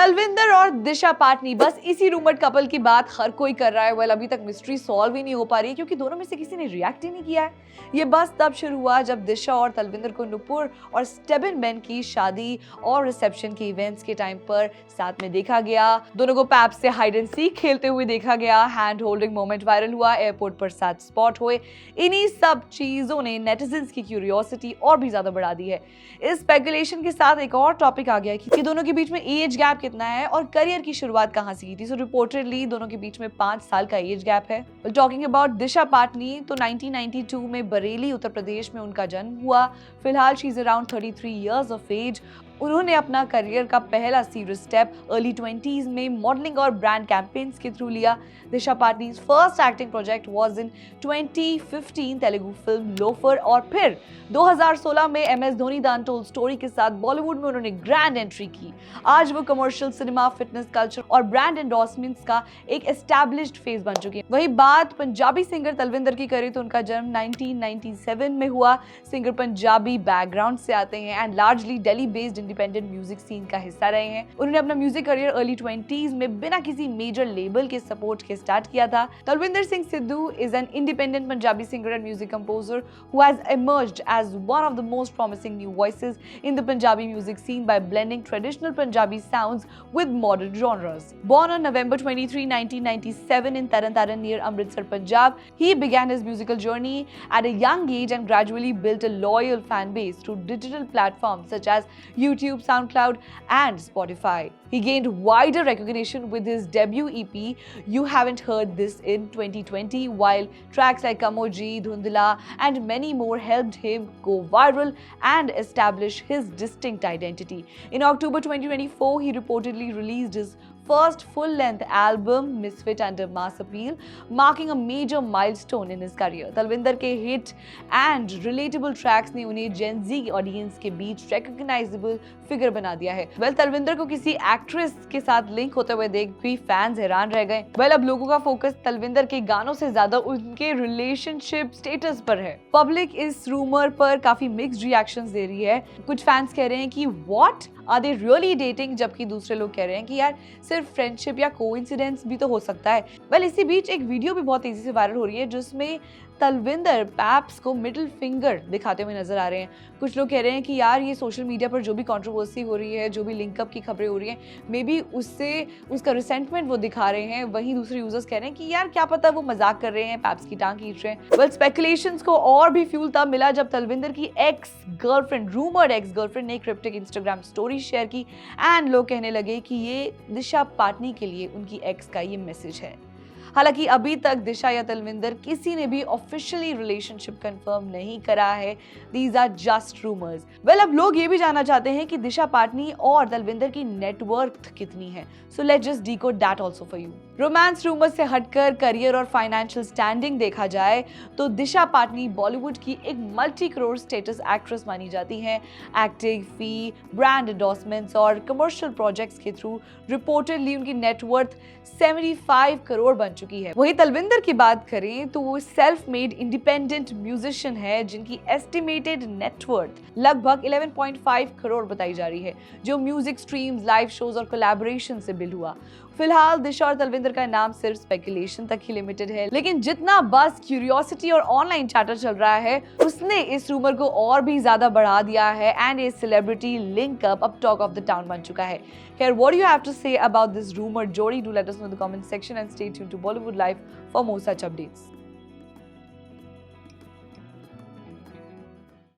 तलविंदर और दिशा पाटनी, बस इसी रूमर्ड कपल की बात हर कोई कर रहा है। वेल, अभी तक मिस्ट्री सॉल्व ही नहीं हो पा रही है क्योंकि दोनों में से किसी ने रिएक्ट ही नहीं किया है। ये बस तब शुरू हुआ जब दिशा और तलविंदर को नुपुर और स्टेबिन बेन की शादी और रिसेप्शन के इवेंट्स के टाइम पर साथ में देखा गया। दोनों को पैप से हाइड एंड सीक खेलते हुए देखा गया। हैंड होल्डिंग मोमेंट वायरल हुआ, एयरपोर्ट पर साथ स्पॉट हुए। इन्हीं सब चीजों ने नेटिजन्स की क्यूरियोसिटी और भी ज्यादा बढ़ा दी है। इस स्पेकुलेशन के साथ एक और टॉपिक आ गया कि दोनों के बीच में एज गैप कितना है और करियर की शुरुआत कहां से की थी। सो रिपोर्टेडली दोनों के बीच में 5 साल का एज गैप है। टॉकिंग अबाउट दिशा पाटनी, तो 1992 में बरेली उत्तर प्रदेश में उनका जन्म हुआ। फिलहाल she is around 33 years of age. उन्होंने अपना करियर का पहला सीरियस स्टेप अर्ली 20s में मॉडलिंग और ब्रांड कैंपेन्स के थ्रू लिया। Disha Patani's first acting project was in 2015 Telugu film Loafer, और फिर 2016 में MS Dhoni the untold story के साथ बॉलीवुड में उन्होंने ग्रैंड एंट्री की। आज वो कमर्शियल सिनेमा, फिटनेस कल्चर और ब्रांड एंडोर्समेंट्स का एक एस्टैब्लिश्ड फेस बन चुकी है। वही बात पंजाबी सिंगर तलविंदर की करें तो उनका जन्म 1997 में हुआ। सिंगर पंजाबी बैकग्राउंड से आते हैं and largely Delhi based independent music scene का हिस्सा रहे हैं। उन्होंने अपना म्यूजिक करियर अर्ली 20s में बिना किसी मेजर लेबल के सपोर्ट के स्टार्ट किया था। Talwinder Singh Sidhu is an independent Punjabi singer and music composer who has emerged as one of the most promising new voices in the Punjabi music scene by blending traditional Punjabi sounds with modern genres. Born on November 23, 1997 in Tarantaran near Amritsar, Punjab, he began his musical journey at a young age and gradually built a loyal fan base through digital platforms such as YouTube, SoundCloud, and Spotify. He gained wider recognition with his debut EP, You Haven't Heard This, in 2020, while tracks like Kamoji, Dhundla, and many more helped him go viral and establish his distinct identity. In October 2024, he reportedly released his first full-length album, Misfit Under Mass Appeal, marking a major milestone in his career. Talwinder के hit and relatable tracks ने उन्हें जेन ज़ी audience के बीच recognisable figure बना दिया है। तलविंदर को किसी actress के साथ लिंक होते हुए देख भी फैंस हैरान रह गए। अब लोगों का फोकस तलविंदर के गानों से ज्यादा उनके रिलेशनशिप स्टेटस पर है। पब्लिक इस रूमर पर काफी मिक्स्ड रिएक्शंस दे रही है। कुछ फैंस कह रहे हैं कि what are they really dating, जबकि दूसरे लोग कह रहे हैं कि यार सिर्फ फ्रेंडशिप या कोइंसिडेंस भी तो हो सकता है। इसी बीच एक वीडियो भी बहुत तेजी से वायरल हो रही है जिसमें तलविंदर पैप्स को मिडिल फिंगर दिखाते हुए नजर आ रहे हैं। कुछ लोग कह रहे हैं कि यार ये सोशल मीडिया पर जो भी कंट्रोवर्सी हो रही है, जो भी लिंकअप की खबरें हो रही हैं, मे बी उससे उसका रिसेंटमेंट वो दिखा रहे हैं। वहीं दूसरे यूजर्स कह रहे हैं कि यार क्या पता वो मजाक कर रहे हैं, पैप्स की टांग खींच रहे हैं। स्पेकुलेशंस को और भी फ्यूल तब मिला जब तलविंदर की रूमर्ड एक्स गर्लफ्रेंड ने क्रिप्टिक इंस्टाग्राम स्टोरी शेयर की एंड लोग कहने लगे कि ये दिशा पाटनी के लिए उनकी एक्स का ये मैसेज है। हालांकि अभी तक दिशा या तलविंदर किसी ने भी ऑफिशियली रिलेशनशिप कंफर्म नहीं करा है। These are just rumours. अब लोग ये भी जानना चाहते हैं कि दिशा पाटनी और तलविंदर की नेटवर्थ कितनी है। So let's just decode that also for you. Romance rumours से हटकर करियर और फाइनेंशियल स्टैंडिंग देखा जाए तो दिशा पाटनी बॉलीवुड की एक मल्टी करोड़ स्टेटस एक्ट्रेस मानी जाती हैं। एक्टिंग फी, ब्रांड एंडोर्समेंट्स और कमर्शियल प्रोजेक्ट्स के थ्रू रिपोर्टेडली उनकी नेटवर्थ 75 करोड़ बन चुकी है। वही तलविंदर की बात करें तो वो सेल्फ मेड इंडिपेंडेंट म्यूजिशियन है जिनकी एस्टिमेटेड नेटवर्थ लगभग 11.5 करोड़ बताई जा रही है, जो म्यूजिक स्ट्रीम्स, लाइव शोज और कोलैबोरेशन से बिल्ड हुआ। फिलहाल दिशा और तलविंदर का नाम सिर्फ स्पेकुलेशन तक ही लिमिटेड है, लेकिन जितना बस, क्यूरियोसिटी और ऑनलाइन चैटर चल रहा है उसने इस रूमर को और भी ज्यादा बढ़ा दिया है एंड ये सेलिब्रिटी लिंकअप अब टॉक ऑफ द टाउन बन चुका है। खैर, what do you have to say about this rumour जोड़ी? Do let us know in the comment section and stay tuned to Bollywood live for more such updates.